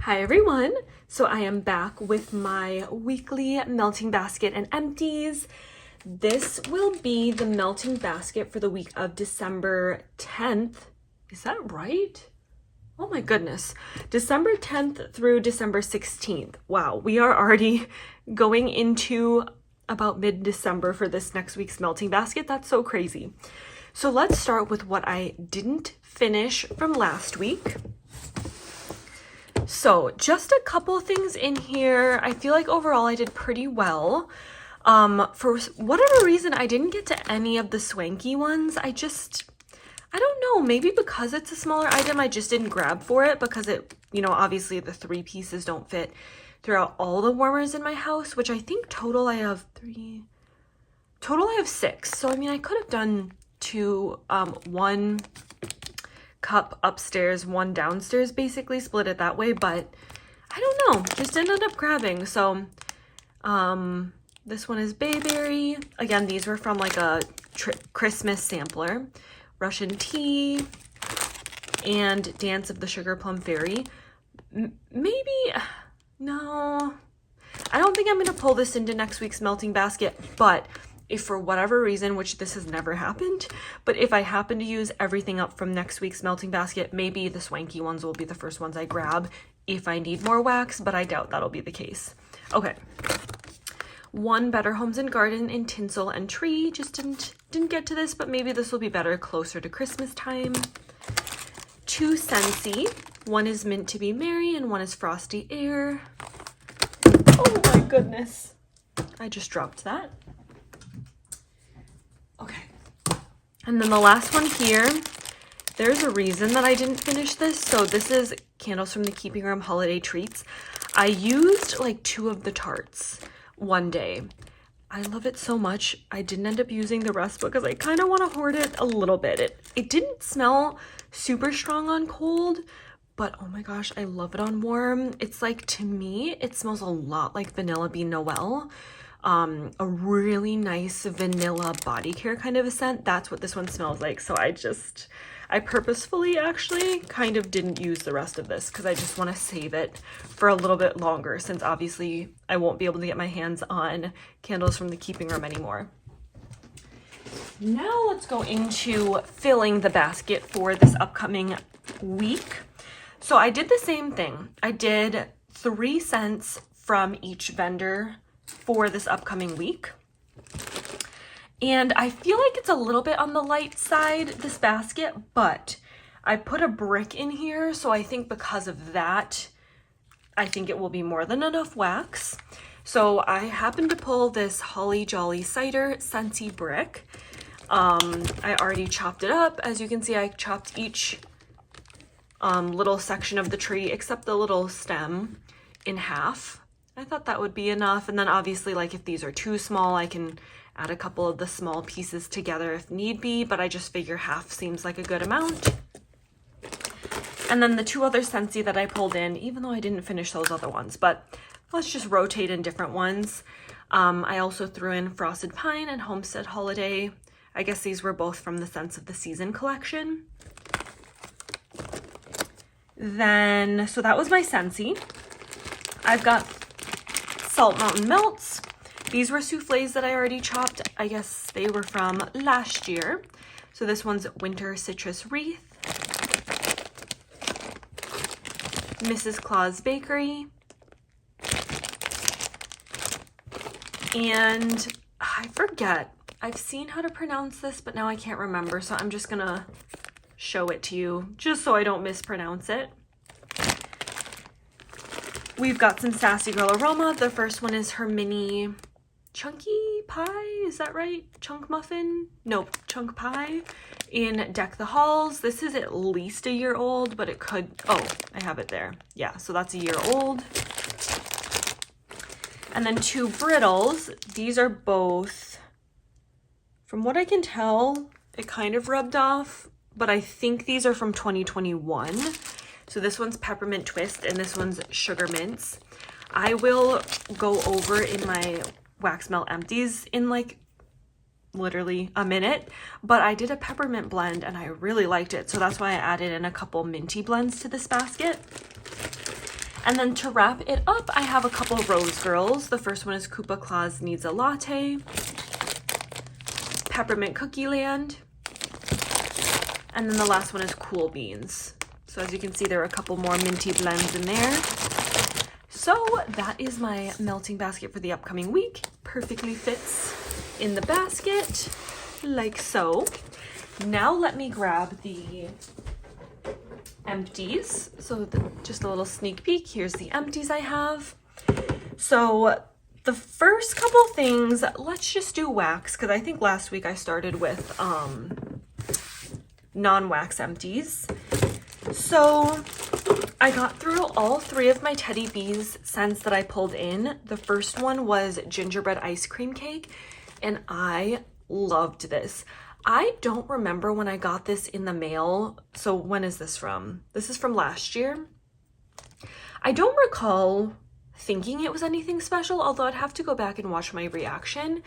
Hi everyone! So I am back with my weekly melting basket and empties. This will be the melting basket for the week of December 10th. Is that right? Oh my goodness. December 10th through December 16th. Wow, we are already going into about mid-December for this next week's melting basket. That's so crazy. So let's start with what I didn't finish from last week. So just a couple things in here. I feel like overall I did pretty well. For whatever reason, I didn't get to any of the swanky ones. I don't know, maybe because it's a smaller item, I just didn't grab for it because it, obviously the 3 pieces don't fit throughout all the warmers in my house, which I think total I have 6. So, I could have done 2, 1 cup upstairs, 1 downstairs, basically split it that way, but I don't know, just ended up grabbing. So this one is Bayberry. Again, these were from like a Christmas sampler. Russian Tea and Dance of the Sugar Plum Fairy. No, I don't think I'm gonna pull this into next week's melting basket, but if for whatever reason, which this has never happened, but if I happen to use everything up from next week's melting basket, maybe the swanky ones will be the first ones I grab if I need more wax, but I doubt that'll be the case. Okay. 1 Better Homes and Garden in Tinsel and Tree. Just didn't get to this, but maybe this will be better closer to Christmas time. 2 Scentsy. 1 is Meant to Be Merry and 1 is Frosty Air. Oh my goodness. I just dropped that. Okay, and then the last one here, there's a reason that I didn't finish this. So this is Candles from the Keeping Room Holiday Treats. I used like 2 of the tarts one day. I love it so much. I didn't end up using the rest because I kind of want to hoard it a little bit. It didn't smell super strong on cold, but oh my gosh, I love it on warm. It's like, to me, it smells a lot like Vanilla Bean Noel. A really nice vanilla body care kind of a scent. That's what this one smells like. So I purposefully actually kind of didn't use the rest of this because I just want to save it for a little bit longer, since obviously I won't be able to get my hands on Candles from the Keeping Room anymore. Now let's go into filling the basket for this upcoming week. So I did the same thing. I did 3 scents from each vendor for this upcoming week. And I feel like it's a little bit on the light side, this basket, but I put a brick in here. So I think because of that, I think it will be more than enough wax. So I happened to pull this Holly Jolly Cider Scentsy brick. I already chopped it up. As you can see, I chopped each little section of the tree except the little stem in half. I thought that would be enough. And then obviously, like, if these are too small, I can add a couple of the small pieces together if need be, but I just figure half seems like a good amount. And then the 2 other Scentsy that I pulled in, even though I didn't finish those other ones, but let's just rotate in different ones. I also threw in Frosted Pine and Homestead Holiday. I guess these were both from the Scents of the Season collection. Then, so that was my Scentsy. I've got Salt Mountain Melts. These were souffles that I already chopped. I guess they were from last year. So this one's Winter Citrus Wreath. Mrs. Claus Bakery. And I forget. I've seen how to pronounce this, but now I can't remember. So I'm just gonna show it to you just so I don't mispronounce it. We've got some Sassy Girl Aroma. The first one is her mini chunky pie. Is that right? Chunk muffin? Nope, chunk pie in Deck the Halls. This is at least a year old, but it could, oh, I have it there. Yeah, so that's a year old. And then 2 Brittles. These are both, from what I can tell, it kind of rubbed off, but I think these are from 2021. So this one's Peppermint Twist and this one's Sugar Mints. I will go over in my wax melt empties in like literally a minute, but I did a peppermint blend and I really liked it. So that's why I added in a couple minty blends to this basket. And then to wrap it up, I have a couple Rose Girls. The first one is Koopa Claus Needs a Latte, Peppermint Cookie Land, and then the last one is Cool Beans. So as you can see, there are a couple more minty blends in there. So that is my melting basket for the upcoming week. Perfectly fits in the basket, like so. Now let me grab the Empties. So just a little sneak peek. Here's the Empties I have. So the first couple things, let's just do wax, because I think last week I started with non-wax Empties. So I got through all 3 of my Teddy Bees scents that I pulled in. The first one was Gingerbread Ice Cream Cake, and I loved this. I don't remember when I got this in the mail. So when is this from? This is from last year. I don't recall thinking it was anything special, although I'd have to go back and watch my reaction.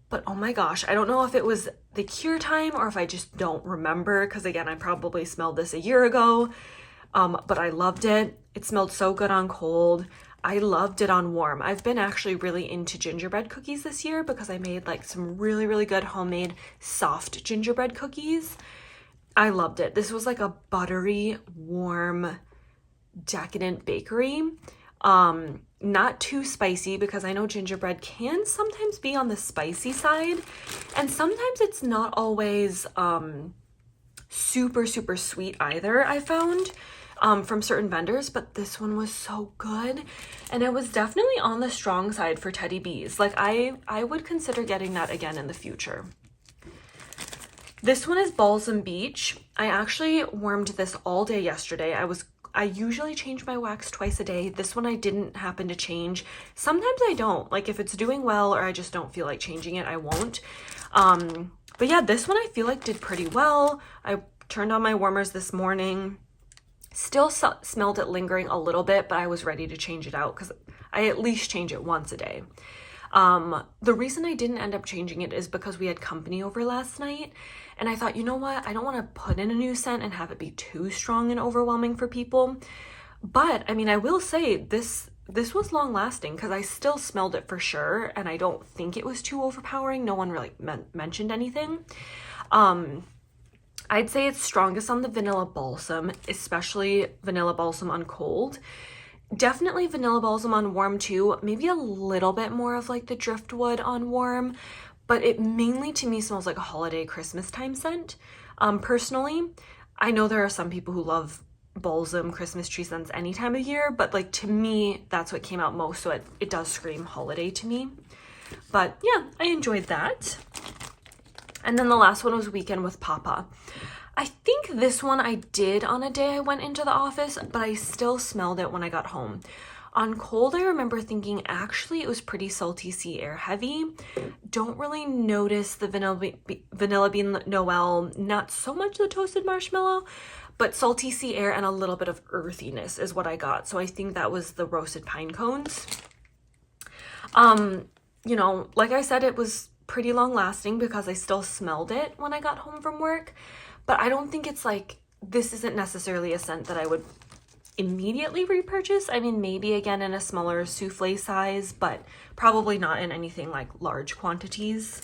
But oh my gosh, I don't know if it was the cure time or if I just don't remember, because again, I probably smelled this a year ago. But I loved it. It smelled so good on cold. I loved it on warm. I've been actually really into gingerbread cookies this year because I made like some really, really good homemade soft gingerbread cookies. I loved it. This was like a buttery, warm, decadent bakery. Not too spicy, because I know gingerbread can sometimes be on the spicy side, and sometimes it's not always super, super sweet either, I found. From certain vendors, but this one was so good, and it was definitely on the strong side for Teddy Bees. Like I would consider getting that again in the future. This one is Balsam Beach. I actually warmed this all day yesterday. I usually change my wax twice a day. This one I didn't happen to change. Sometimes I don't. Like if it's doing well or I just don't feel like changing it, I won't. But yeah, this one I feel like did pretty well. I turned on my warmers this morning. Still smelled it lingering a little bit, but I was ready to change it out because I at least change it once a day. The reason I didn't end up changing it is because we had company over last night, and I thought, you know what? I don't want to put in a new scent and have it be too strong and overwhelming for people. But I mean, I will say this was long lasting because I still smelled it for sure, and I don't think it was too overpowering. No one really mentioned anything. I'd say it's strongest on the vanilla balsam, especially vanilla balsam on cold. Definitely vanilla balsam on warm too. Maybe a little bit more of like the driftwood on warm, but it mainly to me smells like a holiday Christmas time scent. Personally, I know there are some people who love balsam Christmas tree scents any time of year, but like to me, that's what came out most. So it does scream holiday to me. But yeah, I enjoyed that. And then the last one was Weekend with Papa. I think this one I did on a day I went into the office, but I still smelled it when I got home. On cold, I remember thinking actually it was pretty salty sea air heavy. Don't really notice the vanilla bean Noel, not so much the toasted marshmallow, but salty sea air and a little bit of earthiness is what I got. So I think that was the roasted pine cones. You know, like I said, it was pretty long lasting because I still smelled it when I got home from work, but I don't think it's like, this isn't necessarily a scent that I would immediately repurchase. I mean, maybe again in a smaller souffle size, but probably not in anything like large quantities.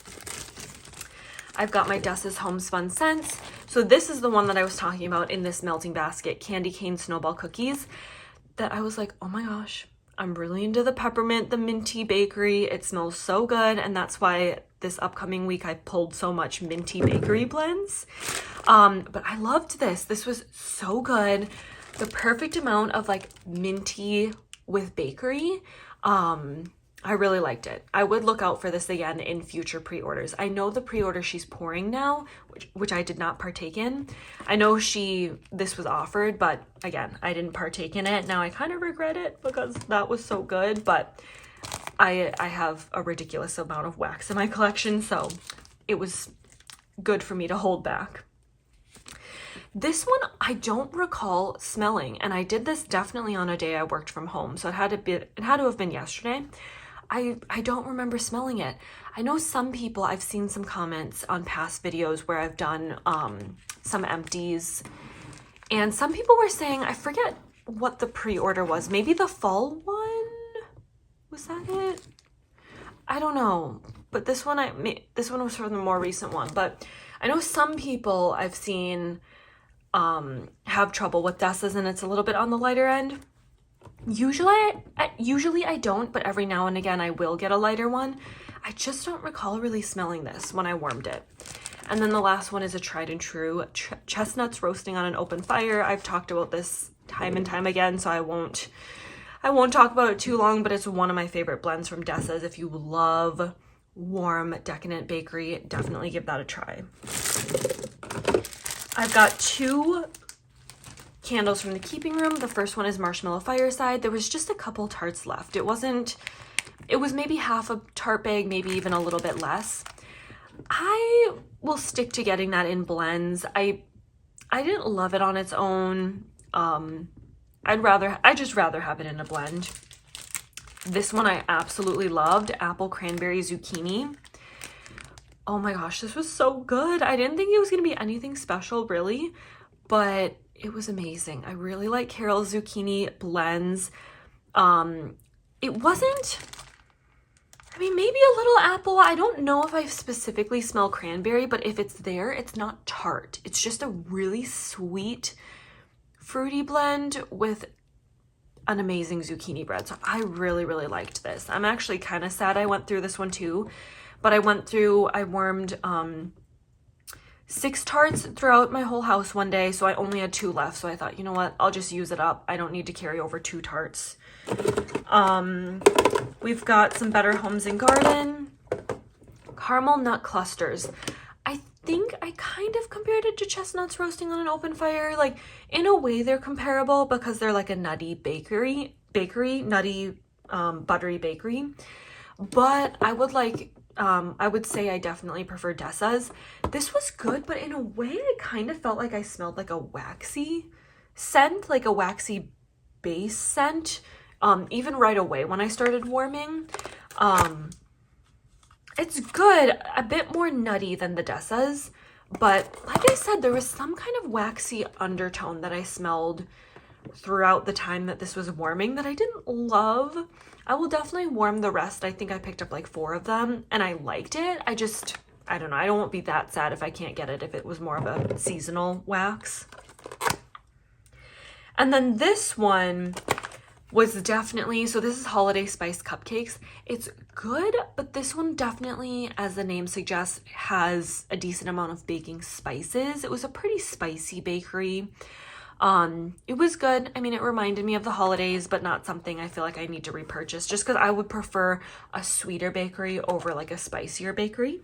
I've got my Dessa's Homespun scents. So this is the one that I was talking about in this melting basket, Candy Cane Snowball Cookies, that I was like, oh my gosh, I'm really into the peppermint, the minty bakery. It smells so good, and that's why this upcoming week I pulled so much minty bakery blends. But I loved this. This was so good. The perfect amount of like minty with bakery. I really liked it. I would look out for this again in future pre-orders. I know the pre-order she's pouring now, which I did not partake in. I know this was offered, but again, I didn't partake in it. Now I kind of regret it because that was so good, but I have a ridiculous amount of wax in my collection, so it was good for me to hold back. This one I don't recall smelling, and I did this definitely on a day I worked from home, so it had to have been yesterday. I don't remember smelling it. I know some people, I've seen some comments on past videos where I've done some empties, and some people were saying, I forget what the pre-order was. Maybe the fall one? Was that it? I don't know. But this one was from the more recent one. But I know some people I've seen have trouble with Dessa's, and it's a little bit on the lighter end. Usually I don't, but every now and again I will get a lighter one. I just don't recall really smelling this when I warmed it. And then the last one is a tried and true chestnuts roasting on an open fire. I've talked about this time and time again, so I won't talk about it too long, but it's one of my favorite blends from Dessa's. If you love warm, decadent bakery, definitely give that a try. I've got 2 candles from the keeping room. The first one is Marshmallow Fireside. There was just a couple tarts left. It was maybe half a tart bag, maybe even a little bit less. I will stick to getting that in blends. I didn't love it on its own. I'd just rather have it in a blend. This one I absolutely loved, apple, cranberry, zucchini. Oh my gosh, this was so good. I didn't think it was going to be anything special really, but it was amazing. I really like Carol's zucchini blends. It wasn't, I mean, maybe a little apple. I don't know if I specifically smell cranberry, but if it's there, it's not tart. It's just a really sweet, fruity blend with an amazing zucchini bread. So I really, really liked this. I'm actually kind of sad I went through this one too, but I warmed 6 tarts throughout my whole house one day, so I only had 2 left. So I thought, you know what, I'll just use it up. I don't need to carry over 2 tarts. We've got some Better Homes and Garden caramel nut clusters. I think I kind of compared it to chestnuts roasting on an open fire. Like, in a way they're comparable because they're like a nutty bakery, nutty buttery bakery. But I would say I definitely prefer Dessa's. This was good, but in a way I kind of felt like I smelled like a waxy scent, like a waxy base scent, even right away when I started warming. It's good, a bit more nutty than the Dessa's, but like I said, there was some kind of waxy undertone that I smelled throughout the time that this was warming that I didn't love. I will definitely warm the rest. I think I picked up like 4 of them and I liked it. I don't know. I won't be that sad if I can't get it if it was more of a seasonal wax. And then this one was definitely, so this is Holiday Spice Cupcakes. It's good, but this one definitely, as the name suggests, has a decent amount of baking spices. It was a pretty spicy bakery. It was good. I mean, it reminded me of the holidays, but not something I feel like I need to repurchase just because I would prefer a sweeter bakery over like a spicier bakery.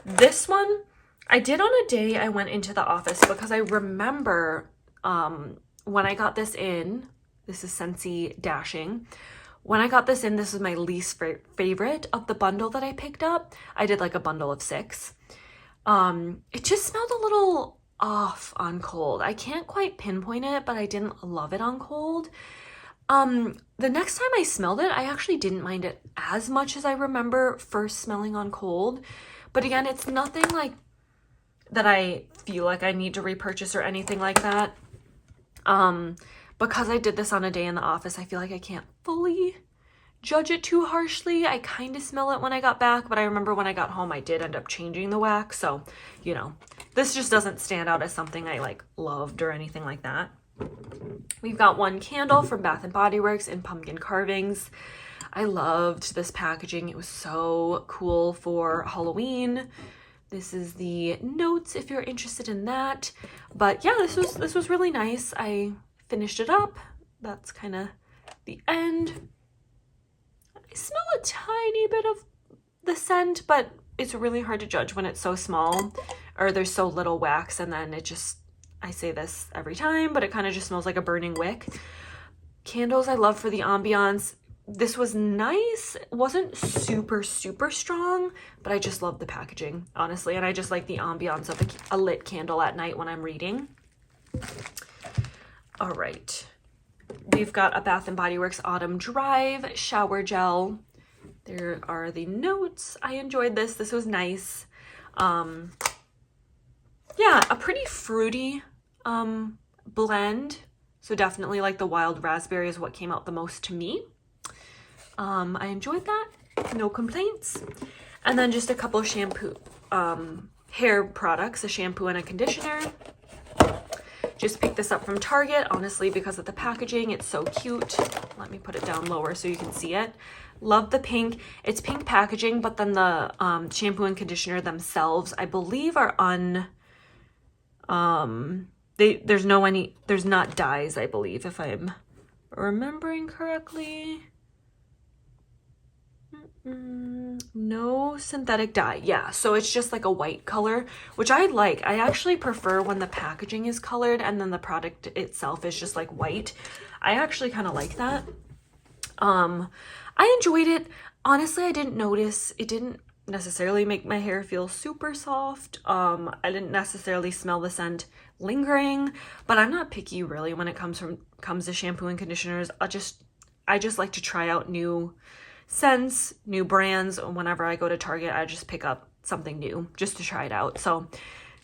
This one I did on a day I went into the office because I remember when I got this in, this is Scentsy Dashing. When I got this in, this was my least favorite of the bundle that I picked up. I did like a bundle of 6. It just smelled a little off on cold. I can't quite pinpoint it, but I didn't love it on cold. The next time I smelled it, I actually didn't mind it as much as I remember first smelling on cold. But again, it's nothing like that I feel like I need to repurchase or anything like that. Because I did this on a day in the office, I feel like I can't fully judge it too harshly. I kind of smell it when I got back, but I remember when I got home, I did end up changing the wax. So, you know, this just doesn't stand out as something I like loved or anything like that. We've got 1 candle from Bath & Body Works in pumpkin carvings. I loved this packaging. It was so cool for Halloween. This is the notes if you're interested in that. But yeah, this was really nice. I finished it up. That's kind of the end. I smell a tiny bit of the scent, but it's really hard to judge when it's so small or there's so little wax, and then it just, I say this every time, but it kind of just smells like a burning wick. Candles I love for the ambiance. This was nice. It wasn't super strong, but I just love the packaging, honestly, and I just like the ambiance of a lit candle at night when I'm reading. All right, we've got a Bath & Body Works Autumn Drive shower gel. There are the notes. I enjoyed this. This was nice. Yeah, a pretty fruity blend. So definitely like the wild raspberry is what came out the most to me. I enjoyed that, no complaints. And then just a couple of shampoo, hair products, a shampoo and a conditioner. Just picked this up from Target, honestly, because of the packaging. It's so cute. Let me put it down lower so you can see it. Love the pink. It's pink packaging, but then the shampoo and conditioner themselves, I believe, are there's not dyes, I believe, if I'm remembering correctly. No synthetic dye. Yeah, so it's just like a white color, which I like. I actually prefer when the packaging is colored and then the product itself is just like white. I actually kind of like that. I enjoyed it. Honestly, I didn't notice. It didn't necessarily make my hair feel super soft. I didn't necessarily smell the scent lingering, but I'm not picky really when it comes to shampoo and conditioners. I just like to try out new scents, new brands. Whenever I go to Target, I just pick up something new just to try it out. So,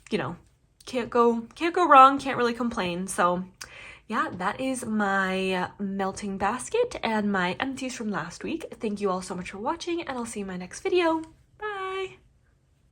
you know, can't go wrong, can't really complain. So yeah, that is my melting basket and my empties from last week. Thank you all so much for watching, and I'll see you in my next video.